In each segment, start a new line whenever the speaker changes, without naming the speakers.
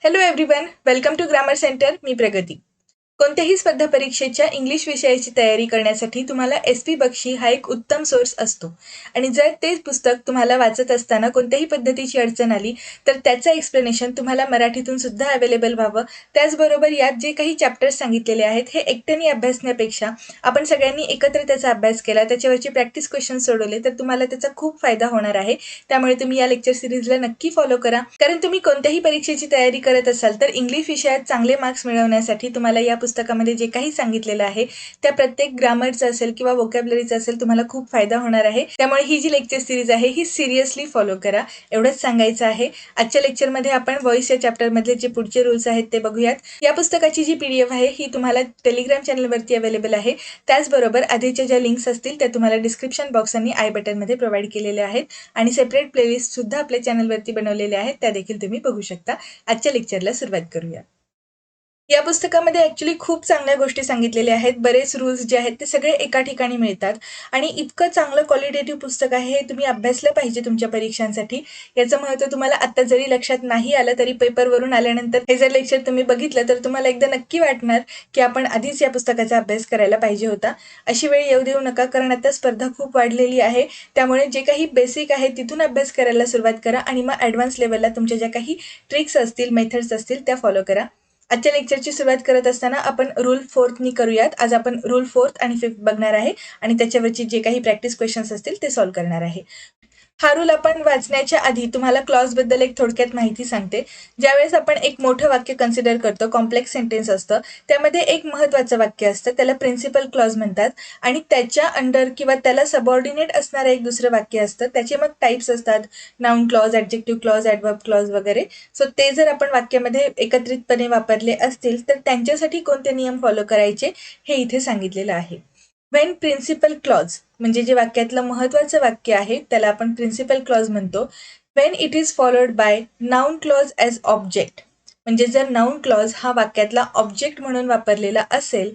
Hello everyone, welcome to grammar centre. मी प्रगती. कोणत्याही स्पर्धा परीक्षेच्या इंग्लिश विषयाची तयारी करण्यासाठी तुम्हाला SP बक्षी हा एक उत्तम सोर्स असतो. आणि जर तेच पुस्तक तुम्हाला वाचत असताना कोणत्याही पद्धतीची अडचण आली तर त्याचं एक्सप्लेनेशन तुम्हाला मराठीतून सुद्धा अवेलेबल व्हावं. त्याचबरोबर यात जे काही चॅप्टर्स सांगितलेले आहेत हे एकट्याने अभ्यासण्यापेक्षा आपण सगळ्यांनी एकत्र त्याचा अभ्यास केला, त्याच्यावरचे प्रॅक्टिस क्वेश्चन सोडवले तर तुम्हाला त्याचा खूप फायदा होणार आहे. त्यामुळे तुम्ही या लेक्चर सिरीजला नक्की फॉलो करा. कारण तुम्ही कोणत्याही परीक्षेची तयारी करत असाल तर इंग्लिश विषयात चांगले मार्क्स मिळवण्यासाठी तुम्हाला या पुस्तकामध्ये जे काही सांगितलेलं आहे त्या प्रत्येक ग्रामरचं असेल किंवा वोकॅब्युलरीचं असेल तुम्हाला खूप फायदा होणार आहे. त्यामुळे ही जी लेक्चर सिरीज आहे ही सिरियसली फॉलो करा, एवढंच सांगायचं आहे. आजच्या लेक्चरमध्ये आपण व्हॉइस या चॅप्टरमधले जे पुढचे रूल्स आहेत ते बघूयात. या पुस्तकाची जी PDF आहे ही तुम्हाला टेलिग्राम चॅनलवरती अवेलेबल आहे. त्याचबरोबर आधीच्या ज्या लिंक्स असतील त्या तुम्हाला डिस्क्रिप्शन बॉक्स आणि आय बटनमध्ये प्रोव्हाइड केलेल्या आहेत आणि सेपरेट प्लेलिस्ट सुद्धा आपल्या चॅनलवरती बनवलेल्या आहेत, त्या देखील तुम्ही बघू शकता. आजच्या लेक्चरला सुरुवात करूया. या पुस्तकामध्ये ॲक्च्युली खूप चांगल्या गोष्टी सांगितलेल्या आहेत. बरेच रूल्स जे आहेत ते सगळे एका ठिकाणी मिळतात आणि इतकं चांगलं क्वालिटेटिव्ह पुस्तक आहे, हे तुम्ही अभ्यासलं पाहिजे तुमच्या परीक्षांसाठी. याचं महत्त्व तुम्हाला आत्ता जरी लक्षात नाही आलं तरी पेपरवरून आल्यानंतर हे जर लेक्चर तुम्ही बघितलं तर तुम्हाला एकदा नक्की वाटणार की आपण आधीच या पुस्तकाचा अभ्यास करायला पाहिजे होता. अशी वेळ येऊ देऊ नका, कारण आता स्पर्धा खूप वाढलेली आहे. त्यामुळे जे काही बेसिक आहे तिथून अभ्यास करायला सुरुवात करा आणि मग ॲडव्हान्स लेवलला तुमच्या ज्या काही ट्रिक्स असतील, मेथड्स असतील त्या फॉलो करा. आजच्या लेक्चरची सुरुवात करत असताना आपण रूल 4 करूयात. आज आपण रूल 4 आणि 5 बघणार आहे आणि त्याच्यावरची जे काही प्रॅक्टिस क्वेश्चन्स असतील ते सॉल्व्ह करणार आहे. हा रूल आपण वाचण्याच्या आधी तुम्हाला क्लॉजबद्दल एक थोडक्यात माहिती सांगते. ज्यावेळेस आपण एक मोठं वाक्य कन्सिडर करतो, कॉम्प्लेक्स सेंटेन्स असतं, त्यामध्ये एक महत्त्वाचं वाक्य असतं, त्याला प्रिन्सिपल क्लॉज म्हणतात. आणि त्याच्या अंडर किंवा त्याला सबऑर्डिनेट असणारं एक दुसरं वाक्य असतं. त्याचे मग टाईप्स असतात, noun clause, adjective clause, adverb clause वगैरे. सो ते जर आपण वाक्यामध्ये एकत्रितपणे वापरले असतील तर त्यांच्यासाठी कोणते नियम फॉलो करायचे हे इथे सांगितलेलं आहे. वेन प्रिन्सिपल क्लॉज म्हणजे जे वाक्यातलं महत्त्वाचं वाक्य आहे त्याला आपण प्रिन्सिपल क्लॉज म्हणतो. Wien it is followed by noun clause as object, म्हणजे जर नाउन क्लॉज हा वाक्यातला ऑब्जेक्ट म्हणून वापरलेला असेल,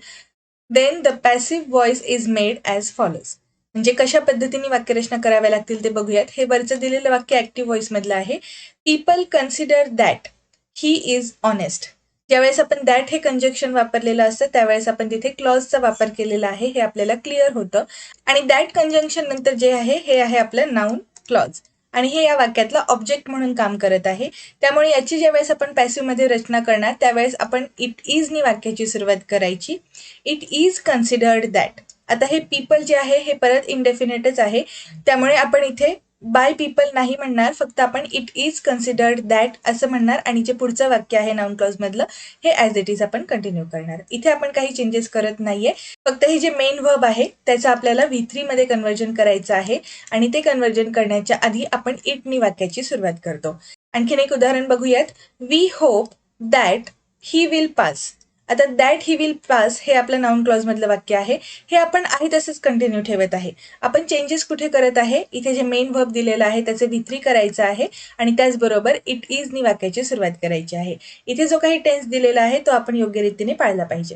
then the passive voice is made as follows. म्हणजे कशा पद्धतीने वाक्यरचना कराव्या लागतील ते बघूयात. हे वरचं दिलेलं वाक्य ॲक्टिव्ह व्हॉइसमधलं आहे. People consider that he is honest. ज्यावेळेस आपण दॅट हे कंजक्शन वापरलेलं असतं त्यावेळेस आपण तिथे क्लॉजचा वापर केलेला आहे, हे आपल्याला क्लिअर होतं. आणि दॅट कंजंक्शन नंतर जे आहे हे आहे आपलं नाउन क्लॉज आणि हे या वाक्यातला ऑब्जेक्ट म्हणून काम करत आहे. त्यामुळे याची ज्यावेळेस आपण पॅसिव्हमध्ये रचना करणार त्यावेळेस आपण इट इजनी वाक्याची सुरुवात करायची. It is considered that. आता हे पीपल जे आहे हे परत इनडेफिनेटच आहे, त्यामुळे आपण इथे बाय पीपल नाही म्हणणार, फक्त आपण इट इज कन्सिडर्ड दॅट असं म्हणणार आणि जे पुढचं वाक्य आहे नाउन क्लॉज मधलं हे ॲज इट इज आपण कंटिन्यू करणार. इथे आपण काही चेंजेस करत नाहीये, फक्त हे जे मेन वर्ब आहे त्याचं आपल्याला V3 मध्ये कन्वर्जन करायचं आहे आणि ते कन्वर्जन करण्याच्या आधी आपण इटनी वाक्याची सुरुवात करतो. आणखीन एक उदाहरण बघूयात. We hope that he will pass. आता दॅट ही विल पास हे आपलं नाउन क्लॉज मधलं वाक्य आहे, हे आपण आहे तसंच कंटिन्यू ठेवत आहे. आपण चेंजेस कुठे करत आहे, इथे जे मेन वर्ब दिलेलं आहे त्याचं V3 करायचं आहे आणि त्याचबरोबर इट इजनी वाक्याची सुरुवात करायची आहे. इथे जो काही टेन्स दिलेला आहे तो आपण योग्य रीतीने पाळला पाहिजे.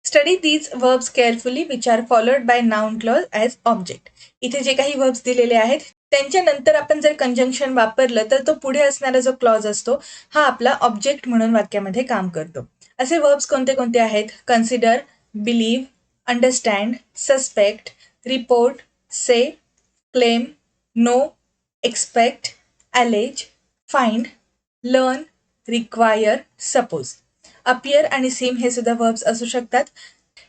Study these verbs carefully which are followed by noun clause as object. इथे जे काही वर्ब्स दिलेले आहेत त्यांच्या नंतर आपण जर कंजंक्शन वापरलं तर तो पुढे असणारा जो क्लॉज असतो हा आपला ऑब्जेक्ट म्हणून वाक्यामध्ये काम करतो. असे वर्ब्स कोणते कोणते आहेत? Consider, believe, understand, suspect, report, say, claim, know, expect, allege, find, learn, require, suppose. Appear आणि सीम हे सुद्धा वर्ब्स असू शकतात,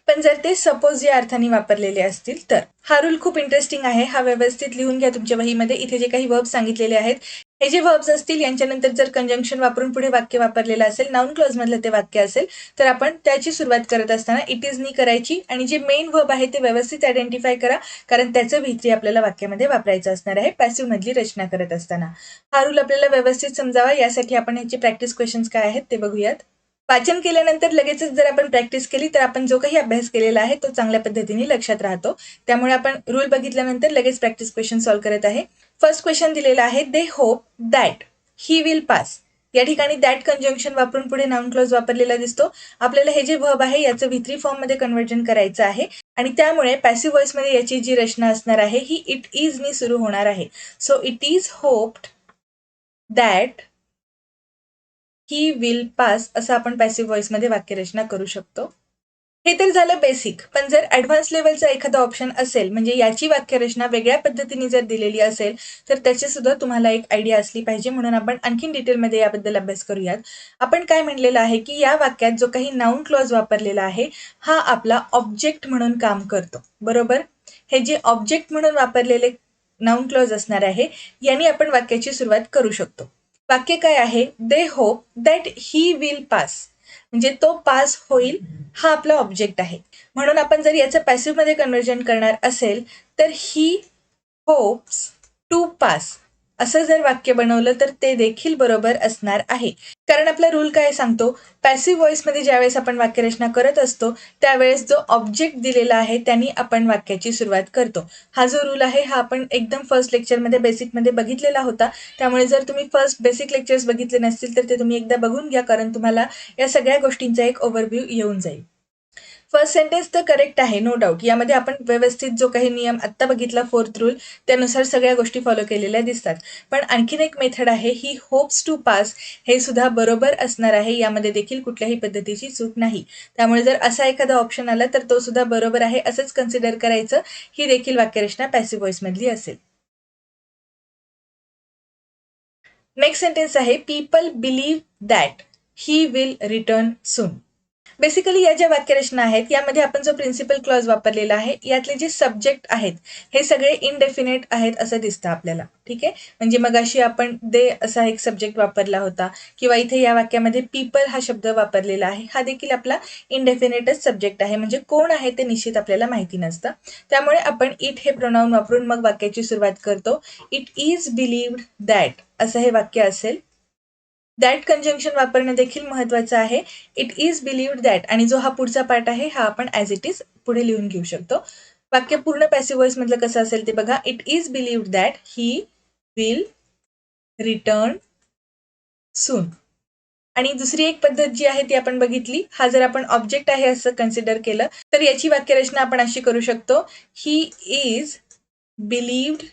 पण जर ते सपोज या अर्थाने वापरलेले असतील तर. हा रूल खूप इंटरेस्टिंग आहे, हा व्यवस्थित लिहून घ्या तुमच्या वहीमध्ये. इथे जे काही वर्ब्स सांगितलेले आहेत हे जे वर्ब्स असतील यांच्यानंतर जर कंजंक्शन वापरून पुढे वाक्य वापरलेलं असेल, नाउन क्लॉज मधलं ते वाक्य असेल, तर आपण त्याची सुरुवात करत असताना इट इजनी करायची आणि जे मेन वर्ब आहे ते व्यवस्थित आयडेंटिफाय करा, कारण त्याचं V3 आपल्याला वाक्यामध्ये वापरायचं असणार आहे पॅसिव्ह मधली रचना करत असताना. हा रूल आपल्याला व्यवस्थित समजावा यासाठी आपण ह्याचे प्रॅक्टिस क्वेश्चन्स काय आहेत ते बघूयात. वाचन केल्यानंतर लगेचच जर आपण प्रॅक्टिस केली तर आपण जो काही अभ्यास केलेला आहे तो चांगल्या पद्धतीने लक्षात राहतो. त्यामुळे आपण रूल बघितल्यानंतर लगेच प्रॅक्टिस क्वेश्चन सॉल्व्ह करत आहे. फर्स्ट क्वेश्चन दिलेला आहे, they hope that he will pass. या ठिकाणी दॅट कंजंक्शन वापरून पुढे नाउन क्लॉज वापरलेला दिसतो. आपल्याला हे जे वर्ब आहे याचं V3 फॉर्म मध्ये कन्वर्जन करायचं आहे आणि त्यामुळे पॅसिव्ह व्हॉइस मध्ये याची जी रचना असणार आहे ही इट इजनी सुरू होणार आहे. So it is hoped that he will pass असं आपण पॅसिव्ह व्हॉइसमध्ये वाक्यरचना करू शकतो. हे तर झालं बेसिक. पण जर ॲडव्हान्स लेव्हलचा एखादा ऑप्शन असेल, म्हणजे याची वाक्यरचना वेगळ्या पद्धतीने जर दिलेली असेल, तर त्याची सुद्धा तुम्हाला एक आयडिया असली पाहिजे. म्हणून आपण आणखीन डिटेलमध्ये याबद्दल अभ्यास करूयात. आपण काय म्हणलेलं आहे, की या वाक्यात जो काही नाउन क्लॉज वापरलेला आहे, हा आपला ऑब्जेक्ट म्हणून काम करतो. बरोबर? हे जे ऑब्जेक्ट म्हणून वापरलेले नाउन क्लॉज असणार आहे, यांनी आपण वाक्याची सुरुवात करू शकतो. वाक्य काय आहे? They hope that he will pass. म्हणजे तो पास होईल, हा आपला ऑब्जेक्ट आहे. म्हणून आपण जर याचं पॅसिव्हमध्ये कन्व्हर्जन करणार असेल, तर ही होप्स टू पास असं जर वाक्य बनवलं तर ते देखील बरोबर असणार आहे. कारण आपला रूल काय सांगतो, पॅसिव्ह व्हॉइसमध्ये ज्यावेळेस आपण वाक्यरचना करत असतो, त्यावेळेस जो ऑब्जेक्ट दिलेला आहे त्यांनी आपण वाक्याची सुरुवात करतो. हा जो रूल आहे हा आपण एकदम फर्स्ट लेक्चरमध्ये बेसिकमध्ये बघितलेला होता. त्यामुळे जर तुम्ही फर्स्ट बेसिक लेक्चर्स बघितले नसतील तर ते तुम्ही एकदा बघून घ्या, कारण तुम्हाला या सगळ्या गोष्टींचा एक ओव्हरव्ह्यू येऊन जाईल. फर्स्ट सेंटेन्स तर करेक्ट आहे, नो डाऊट. यामध्ये आपण व्यवस्थित जो काही नियम आत्ता बघितला, फोर्थ रूल, त्यानुसार सगळ्या गोष्टी फॉलो केलेल्या दिसतात. पण आणखीन एक मेथड आहे, ही होप्स टू पास, हे सुद्धा बरोबर असणार आहे. यामध्ये देखील कुठल्याही पद्धतीची चूक नाही. त्यामुळे जर असा एखादा ऑप्शन आला तर तो सुद्धा बरोबर आहे असंच कन्सिडर करायचं. ही देखील वाक्यरचना पॅसिव्ह व्हॉइसमधली असेल. नेक्स्ट सेंटेन्स आहे, people believe that he will return soon. Basically या ज्या वाक्यरचना आहेत, यामध्ये आपण जो प्रिन्सिपल क्लॉज वापरलेला आहे, यातले जे सब्जेक्ट आहेत हे सगळे इनडेफिनेट आहेत असं दिसतं आपल्याला. ठीक आहे? म्हणजे मगाशी आपण दे असा एक सब्जेक्ट वापरला होता, किंवा इथे या वाक्यामध्ये पीपल हा शब्द वापरलेला आहे. हा देखील आपला इनडेफिनेटच सब्जेक्ट आहे, म्हणजे कोण आहे ते निश्चित आपल्याला माहिती नसतं. त्यामुळे आपण इट हे प्रोनाउन वापरून मग वाक्याची सुरुवात करतो. इट इज बिलीव्ड दॅट असं हे वाक्य असेल. दॅट कंजंक्शन वापरणं देखील महत्त्वाचं आहे. इट इज बिलीव्ड दॅट, आणि जो हा पुढचा पार्ट आहे हा आपण ॲज इट इज पुढे लिहून घेऊ शकतो. वाक्य पूर्ण पॅसिव्ह व्हॉइस मधलं कसं असेल ते बघा. It is believed that he will return soon. आणि दुसरी एक पद्धत जी आहे ती आपण बघितली. हा जर आपण ऑब्जेक्ट आहे असं कन्सिडर केलं तर याची वाक्यरचना आपण अशी करू शकतो, he is believed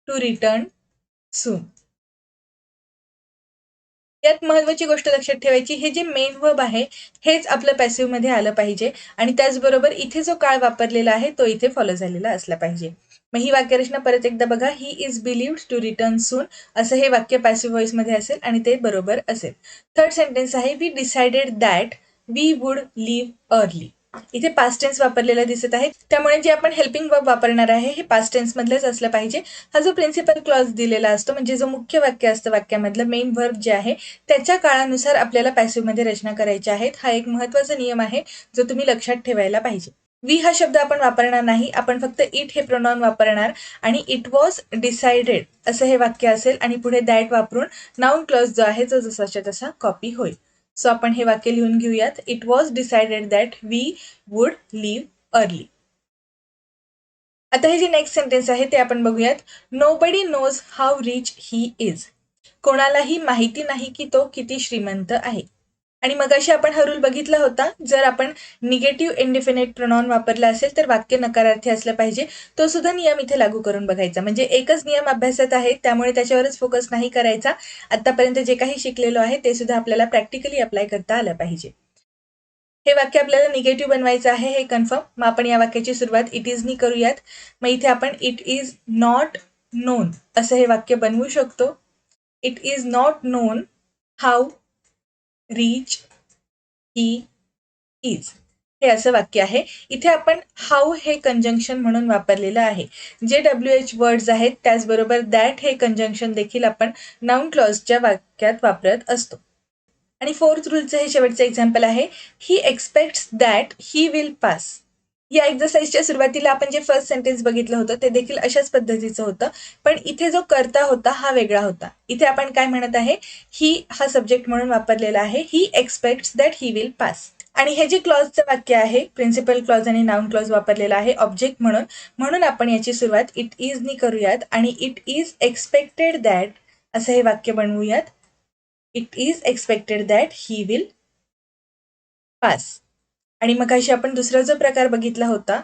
to return soon. यात महत्त्वाची गोष्ट लक्षात ठेवायची, हे जे मेन वर्ब आहे हेच आपलं पॅसिव्हमध्ये आलं पाहिजे, आणि त्याचबरोबर इथे जो काळ वापरलेला आहे तो इथे फॉलो झालेला असला पाहिजे. मग ही वाक्यरचना परत एकदा बघा. He is believed to return soon असं हे वाक्य पॅसिव्ह व्हॉइसमध्ये असेल आणि ते बरोबर असेल. थर्ड सेंटेन्स आहे, we decided that we would leave early. इथे पास्ट टेन्स वापरलेला दिसत आहे, त्यामुळे जे आपण हेल्पिंग वर्ब वापरणार आहे हे पास्ट टेन्स मधलेच असलं पाहिजे. हा जो प्रिन्सिपल क्लॉज दिलेला असतो, म्हणजे जो मुख्य वाक्य असतं वाक्यामधलं मेन वर्ब जे आहे त्याच्या काळानुसार आपल्याला पॅसिव्हमध्ये रचना करायच्या आहेत. हा एक महत्त्वाचा नियम आहे जो तुम्ही लक्षात ठेवायला पाहिजे. वी हा शब्द आपण वापरणार नाही, आपण फक्त इट हे प्रोनाउन वापरणार, आणि इट वॉज डिसाइडेड असं हे वाक्य असेल, आणि पुढे दॅट वापरून नाउन क्लॉज जो आहे तो जसाच्या तसा कॉपी होईल. सो आपण हे वाक्य लिहून घेऊयात. It was decided that we would leave early. आता हे जे नेक्स्ट सेंटेन्स आहे ते आपण बघूयात. Nobody knows how rich he is. कोणालाही माहिती नाही की तो किती श्रीमंत आहे. आणि मगाशी आपण हा रूल बघितला होता. जर आपण निगेटिव्ह इंडिफिनिट प्रोनाउन वापरला असेल तर वाक्य नकारार्थी असलं पाहिजे. तो सुद्धा नियम इथे लागू करून बघायचा. म्हणजे एकच नियम अभ्यासात आहे, त्यामुळे त्याच्यावरच फोकस नाही करायचा. आतापर्यंत जे काही शिकलेलो आहे ते सुद्धा आपल्याला प्रॅक्टिकली अप्लाय करता आलं पाहिजे. हे वाक्य आपल्याला निगेटिव्ह बनवायचं आहे, हे कन्फर्म. मग आपण या वाक्याची सुरुवात इट इजनी करूयात. मग इथे आपण इट इज नॉट नोन असं हे वाक्य बनवू शकतो. It is not non how rich he is, हे असं वाक्य आहे. इथे आपण हाऊ हे कंजंक्शन म्हणून वापरलेलं आहे. जे WH वर्ड्स आहेत त्याचबरोबर दॅट हे कंजंक्शन देखील आपण नाउन क्लॉजच्या वाक्यात वापरत असतो. आणि फोर्थ रूलचं हे शेवटचं एक्झाम्पल आहे, he expects that he will pass. या एक्झरसाइजच्या सुरुवातीला आपण जे फर्स्ट सेंटेन्स बघितलं होतं ते देखील अशाच पद्धतीचं होतं, पण इथे जो कर्ता होता हा वेगळा होता. इथे आपण काय म्हणत आहे, ही हा सब्जेक्ट म्हणून वापरलेला आहे. He expects that he will pass. आणि हे जे क्लॉजचं वाक्य आहे, प्रिन्सिपल क्लॉज आणि नाउन क्लॉज वापरलेला आहे ऑब्जेक्ट म्हणून, म्हणून आपण याची सुरुवात इट इजनी करूयात आणि इट इज एक्सपेक्टेड दॅट असं हे वाक्य बनवूयात. It is expected that he will pass. आणि मग अशी आपण दुसरा जो प्रकार बघितला होता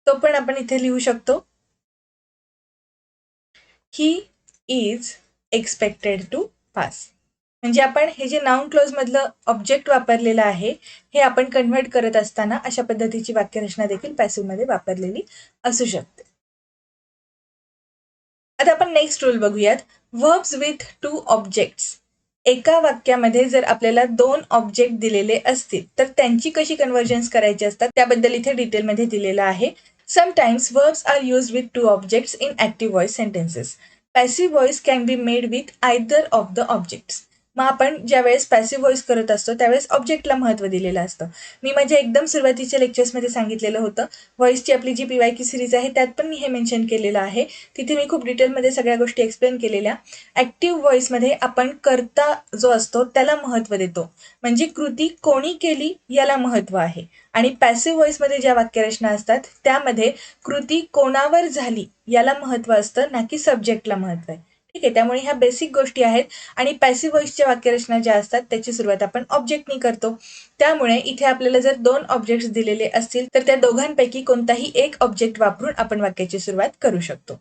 तो पण आपण इथे लिहू शकतो. He is expected to pass. म्हणजे आपण हे जे नाउन क्लोज मधलं ऑब्जेक्ट वापरलेलं आहे हे आपण कन्व्हर्ट करत असताना अशा पद्धतीची वाक्यरचना देखील पॅसिव्ह मध्ये वापरलेली असू शकते. आता आपण नेक्स्ट रूल बघूयात. Verbs with two objects. एका वाक्यामध्ये जर आपल्याला दोन ऑब्जेक्ट दिलेले असतील तर त्यांची कशी कन्व्हर्जन्स करायची असतात त्याबद्दल इथे डिटेलमध्ये दिलेलं आहे. Sometimes verbs are used with two objects in active voice sentences. Passive voice can be made with either of the objects. मग आपण ज्यावेळेस पॅसिव्ह व्हॉइस करत असतो त्यावेळेस ऑब्जेक्टला महत्त्व दिलेलं असतं. मी माझ्या एकदम सुरुवातीच्या लेक्चर्समध्ये सांगितलेलं होतं. व्हॉइसची आपली जी PYQ सिरीज आहे त्यात पण मी हे मेन्शन केलेलं आहे. तिथे मी खूप डिटेलमध्ये सगळ्या गोष्टी एक्सप्लेन केलेल्या. ॲक्टिव्ह व्हॉइसमध्ये आपण कर्ता जो असतो त्याला महत्त्व देतो. म्हणजे कृती कोणी केली याला महत्त्व आहे. आणि पॅसिव्ह व्हॉइसमध्ये ज्या वाक्यरचना असतात त्यामध्ये कृती कोणावर झाली याला महत्त्व असतं, ना की सब्जेक्टला महत्त्व आहे. ठीक आहे, त्यामुळे ह्या बेसिक गोष्टी आहेत. आणि पॅसिव्ह व्हॉइसच्या वाक्यरचना ज्या असतात त्याची सुरुवात आपण ऑब्जेक्टनी करतो. त्यामुळे इथे आपल्याला जर दोन ऑब्जेक्ट्स दिलेले असतील तर त्या दोघांपैकी कोणताही एक ऑब्जेक्ट वापरून आपण वाक्याची सुरुवात करू शकतो.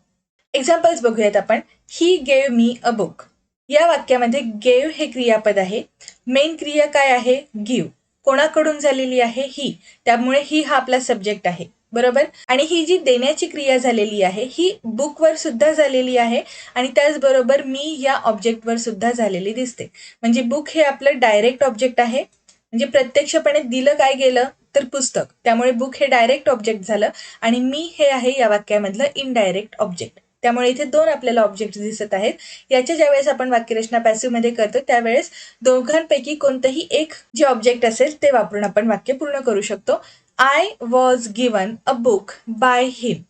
एक्झाम्पल्स बघूयात आपण. He gave me a book. या वाक्यामध्ये गेव हे क्रियापद आहे. मेन क्रिया काय आहे? गिव्ह. कोणाकडून झालेली आहे? ही. त्यामुळे ही हा आपला सब्जेक्ट आहे. बरोबर. आणि ही जी देण्याची क्रिया झालेली आहे ही बुकवर सुद्धा झालेली आहे आणि त्याचबरोबर मी या ऑब्जेक्टवर सुद्धा झालेली दिसते. म्हणजे बुक हे आपलं डायरेक्ट ऑब्जेक्ट आहे. म्हणजे प्रत्यक्षपणे दिलं काय गेलं तर पुस्तक. त्यामुळे बुक हे डायरेक्ट ऑब्जेक्ट झालं आणि मी हे आहे या वाक्यामधलं इनडायरेक्ट ऑब्जेक्ट. त्यामुळे इथे दोन आपल्याला ऑब्जेक्ट दिसत आहेत. याच्या ज्यावेळेस आपण वाक्यरचना पॅसिव्ह मध्ये करतो त्यावेळेस दोघांपैकी कोणतंही एक जे ऑब्जेक्ट असेल ते वापरून आपण वाक्य पूर्ण करू शकतो. I was given a book by हिम.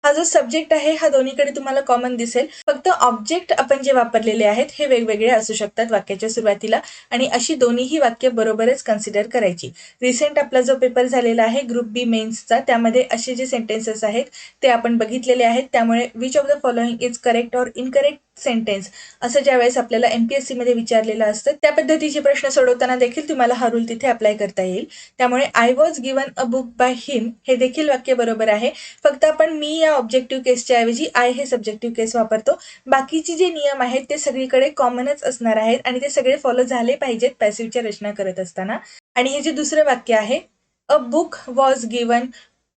हा जो सब्जेक्ट आहे हा दोन्हीकडे तुम्हाला कॉमन दिसेल. फक्त ऑब्जेक्ट आपण जे वापरलेले आहेत हे वेगवेगळे असू शकतात वाक्याच्या सुरुवातीला आणि अशी दोन्हीही वाक्य बरोबरच कन्सिडर करायची. रिसेंट आपला जो पेपर झालेला आहे ग्रुप बी मेन्सचा त्यामध्ये असे जे सेंटेन्सेस आहेत ते आपण बघितलेले आहेत. त्यामुळे which of the following is correct or incorrect sentence असं ज्यावेळेस आपल्याला MPSC मध्ये विचारलेलं असतं त्या पद्धतीचे प्रश्न सोडवताना देखील तुम्हाला हा रूल तिथे अप्लाय करता येईल. त्यामुळे I was given a book by him हे देखील वाक्य बरोबर आहे. फक्त आपण मी या ऑब्जेक्टिव्ह केसच्या ऐवजी आय हे सब्जेक्टिव्ह केस वापरतो. बाकीचे जे नियम आहेत ते सगळीकडे कॉमनच असणार आहेत आणि ते सगळे फॉलो झाले पाहिजेत पॅसिव्हच्या रचना करत असताना. आणि हे जे दुसरं वाक्य आहे a book was given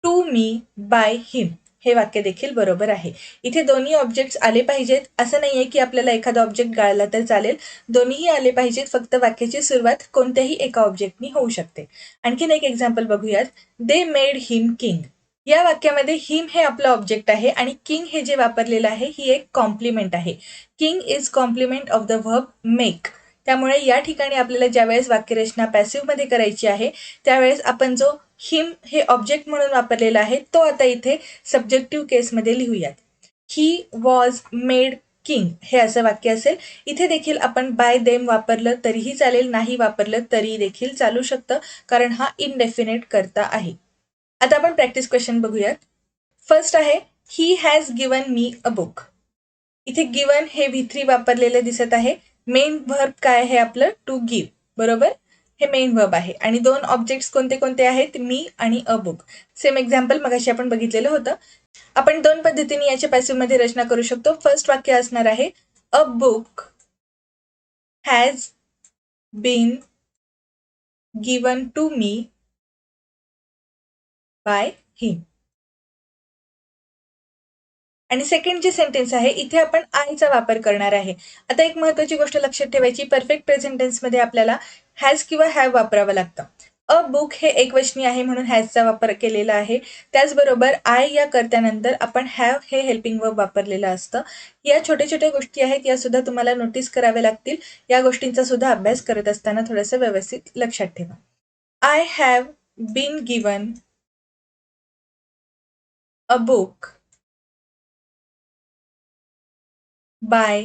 to me by him हे वाक्य देखील बरोबर आहे. इथे दोन्ही ऑब्जेक्ट्स आले पाहिजेत. असं नाहीये की आपल्याला एखादा ऑब्जेक्ट गाळला तर चालेल. दोन्हीही आले पाहिजेत. फक्त वाक्याची सुरुवात कोणत्याही एका ऑब्जेक्टनी होऊ शकते. आणखीन एक एक्झाम्पल बघूयात. They made him king. या वाक्यामध्ये हिम हे आपलं ऑब्जेक्ट आहे आणि किंग हे जे वापरलेलं आहे ही एक कॉम्प्लिमेंट आहे. King is complement of the verb make. त्यामुळे या ठिकाणी आपल्याला ज्यावेळेस वाक्यरचना पॅसिव्ह मध्ये करायची आहे त्यावेळेस आपण जो हिम हे ऑब्जेक्ट म्हणून वापरलेला आहे तो आता इथे सब्जेक्टिव्ह केसमध्ये लिहूयात. ही वॉज मेड किंग हे असं वाक्य असेल. इथे देखील आपण बाय देम वापरलं तरीही चालेल, नाही वापरलं तरी देखील चालू शकतं कारण हा इनडेफिनेट कर्ता आहे. आता आपण प्रॅक्टिस क्वेश्चन बघूयात. फर्स्ट आहे he has given me a book. इथे गिवन हे V3 वापरलेलं दिसत आहे. मेन व्हर्ब काय आहे आपलं? To give. बरोबर. हे मेन व्हर्ब आहे आणि दोन ऑब्जेक्ट्स कोणते कोणते आहेत? मी आणि अ बुक. सेम एक्झाम्पल मगाशी आपण बघितलेलं होतं. आपण दोन पद्धतीने याच्या पॅसिव्ह मध्ये रचना करू शकतो. फर्स्ट वाक्य असणार आहे a book has been given to me by him. आणि सेकंड जे सेंटेन्स आहे इथे आपण आयचा वापर करणार आहे. आता एक महत्वाची गोष्ट लक्षात ठेवायची. परफेक्ट प्रेझेंट टेन्स मध्ये आपल्याला हॅज किंवा हॅव वापरावं लागतं. अ बुक हे एकवचनी आहे म्हणून हॅजचा वापर केलेला आहे. त्याचबरोबर आय या कर्त्यानंतर आपण हॅव हे हेल्पिंग वर्ब वापरलेलं असतं. या छोट्या छोट्या गोष्टी आहेत या सुद्धा तुम्हाला नोटीस कराव्या लागतील. या गोष्टींचा सुद्धा अभ्यास करत असताना थोडंसं व्यवस्थित लक्षात ठेवा. I have been given a book by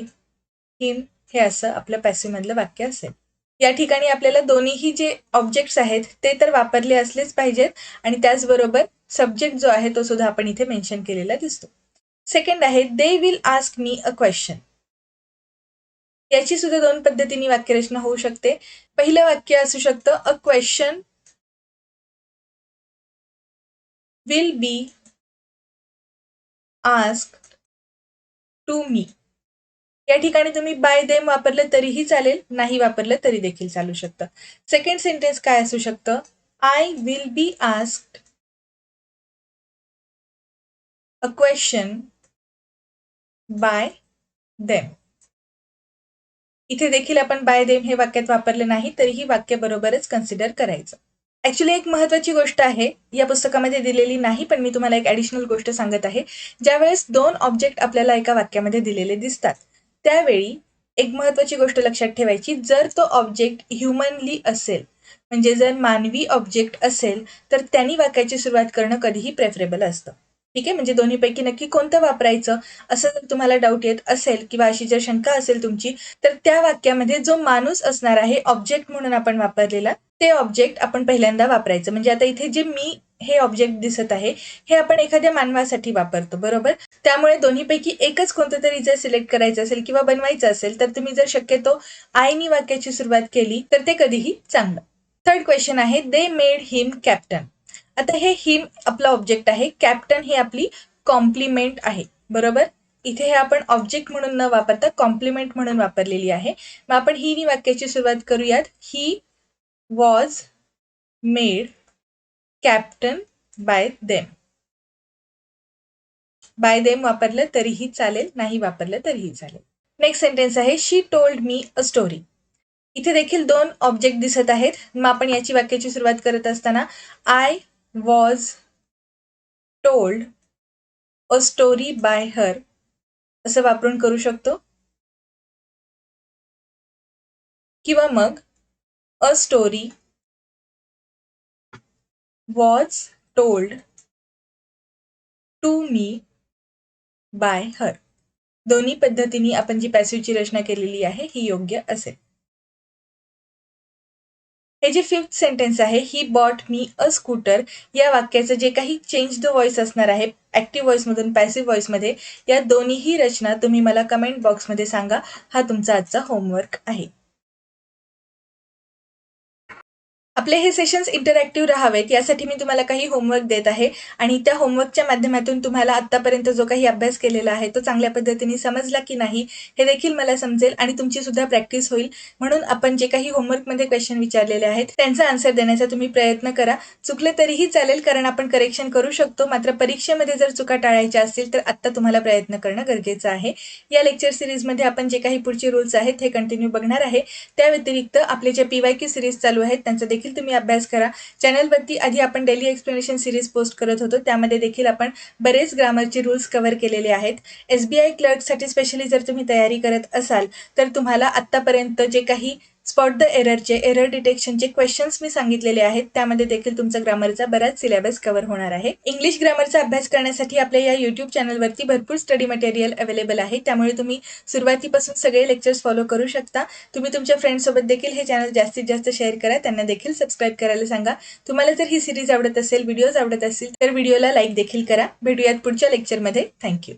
him हे असं आपलं पॅसिव्ह मधलं वाक्य असेल. या ठिकाणी आपल्याला दोन्हीही जे ऑब्जेक्ट्स आहेत ते तर वापरले असलेच पाहिजेत आणि त्याचबरोबर सब्जेक्ट जो आहे तो सुद्धा आपण इथे मेन्शन केलेला दिसतो. सेकंड आहे they will ask me a question. याची सुद्धा दोन पद्धतीने वाक्यरचना होऊ शकते. पहिलं वाक्य असू शकतं a question will be asked to me. या ठिकाणी तुम्ही बाय देम वापरलं तरीही चालेल, नाही वापरलं तरी देखील चालू शकतं. सेकंड सेंटेन्स काय असू शकतं? I will be asked a question by them. इथे देखील आपण बाय देम हे वाक्यात वापरले नाही तरीही वाक्य बरोबरच कन्सिडर करायचं. ॲक्च्युली एक महत्त्वाची गोष्ट आहे, या पुस्तकामध्ये दिलेली नाही, पण मी तुम्हाला एक ॲडिशनल गोष्ट सांगत आहे. ज्यावेळेस 2 ऑब्जेक्ट आपल्याला एका वाक्यामध्ये दिलेले दिसतात, त्यावेळी एक महत्त्वाची गोष्ट लक्षात ठेवायची, जर तो ऑब्जेक्ट ह्युमनली असेल, म्हणजे जर मानवी ऑब्जेक्ट असेल, तर त्यांनी वाक्याची सुरुवात करणं कधीही प्रेफरेबल असतं. ठीक आहे, म्हणजे दोन्हीपैकी नक्की कोणतं वापरायचं, असं जर तुम्हाला डाऊट येत असेल किंवा अशी जर शंका असेल तुमची, तर त्या वाक्यामध्ये जो माणूस असणार आहे, ऑब्जेक्ट म्हणून आपण वापरलेला, ते ऑब्जेक्ट आपण पहिल्यांदा वापरायचं. म्हणजे आता इथे जे मी हे ऑब्जेक्ट दिसत आहे, हे आपण एखाद्या मानवासाठी वापरतो, बरोबर? त्यामुळे दोन्हीपैकी एकच कोणतं तरी जर सिलेक्ट करायचं असेल किंवा बनवायचं असेल, तर तुम्ही जर शक्यतो आयनी वाक्याची सुरुवात केली, तर ते कधीही चांगलं. थर्ड क्वेश्चन आहे, दे मेड हिम कॅप्टन. आता हे हिम आपला ऑब्जेक्ट आहे, कॅप्टन ही आपली कॉम्प्लिमेंट आहे, बरोबर? इथे हे आपण ऑब्जेक्ट म्हणून न वापरता कॉम्प्लिमेंट म्हणून वापरलेली आहे. मग आपण ही वाक्याची सुरुवात करूयात. He was made captain bye them. Bye them वापरलं तरीही चालेल, नाही वापरलं तरीही चालेल. नेक्स्ट सेंटेन्स आहे, शी टोल्ड मी अ स्टोरी. इथे देखील 2 ऑब्जेक्ट दिसत आहेत. मग आपण याची वाक्याची सुरुवात करत असताना I was told a story by her असं वापरून करू शकतो. किंवा मग a story was told to me by her. दोन्ही पद्धतीने आपण जी पॅसिव्हची रचना केलेली आहे ही योग्य असेल. हे जे फिफ्थ सेंटेन्स आहे, he bought me a scooter, या वाक्याचं जे काही चेंज द व्हॉइस असणार आहे, ॲक्टिव्ह व्हॉइसमधून पॅसिव्ह व्हॉइसमध्ये, या दोन्हीही रचना तुम्ही मला कमेंट बॉक्समध्ये सांगा. हा तुमचा आजचा होमवर्क आहे. आपले हे सेशन्स इंटरॅक्टिव्ह राहावेत यासाठी मी तुम्हाला काही होमवर्क देत आहे आणि त्या होमवर्कच्या माध्यमातून तुम्हाला आत्तापर्यंत जो काही अभ्यास केलेला आहे तो चांगल्या पद्धतीने समजला की नाही हे देखील मला समजेल आणि तुमची सुद्धा प्रॅक्टिस होईल. म्हणून आपण जे काही होमवर्कमध्ये क्वेश्चन विचारलेले आहेत त्यांचा आन्सर देण्याचा तुम्ही प्रयत्न करा. चुकले तरीही चालेल, कारण आपण करेक्शन करू शकतो. मात्र परीक्षेमध्ये जर चुका टाळायच्या असतील तर आत्ता तुम्हाला प्रयत्न करणं गरजेचं आहे. या लेक्चर सिरीजमध्ये आपण जे काही पुढचे रूल्स आहेत हे कंटिन्यू बघणार आहे. त्या व्यतिरिक्त आपले जे PYQ सिरीज चालू आहेत त्यांचा देखील तुम्ही अभ्यास करा. चॅनलवरती आधी आपण डेली एक्सप्लेनेशन सिरीज पोस्ट करत होतो, त्यामध्ये देखील आपण बरेच ग्रामरचे रूल्स कव्हर केलेले आहेत. SBI क्लर्कसाठी स्पेशली जर तुम्ही तयारी करत असाल तर तुम्हाला आत्तापर्यंत जे काही स्पॉट द एररचे, एरर डिटेक्शनचे क्वेश्चन्स मी सांगितलेले आहेत त्यामध्ये देखील तुमचा ग्रामरचा बराच सिलेबस कव्हर होणार आहे. इंग्लिश ग्रामरचा अभ्यास करण्यासाठी आपल्या या YouTube चॅनलवरती भरपूर स्टडी मटेरियल अवेलेबल आहे, त्यामुळे तुम्ही सुरुवातीपासून सगळे लेक्चर्स फॉलो करू शकता. तुम्ही तुमच्या फ्रेंड्ससोबत देखील हे चॅनल जास्तीत जास्त शेअर करा, त्यांना देखील सबस्क्राईब करायला सांगा. तुम्हाला जर ही सिरीज आवडत असेल, व्हिडिओज आवडत असतील तर व्हिडिओला लाईक देखील करा. भेटूयात पुढच्या लेक्चरमध्ये. थँक्यू.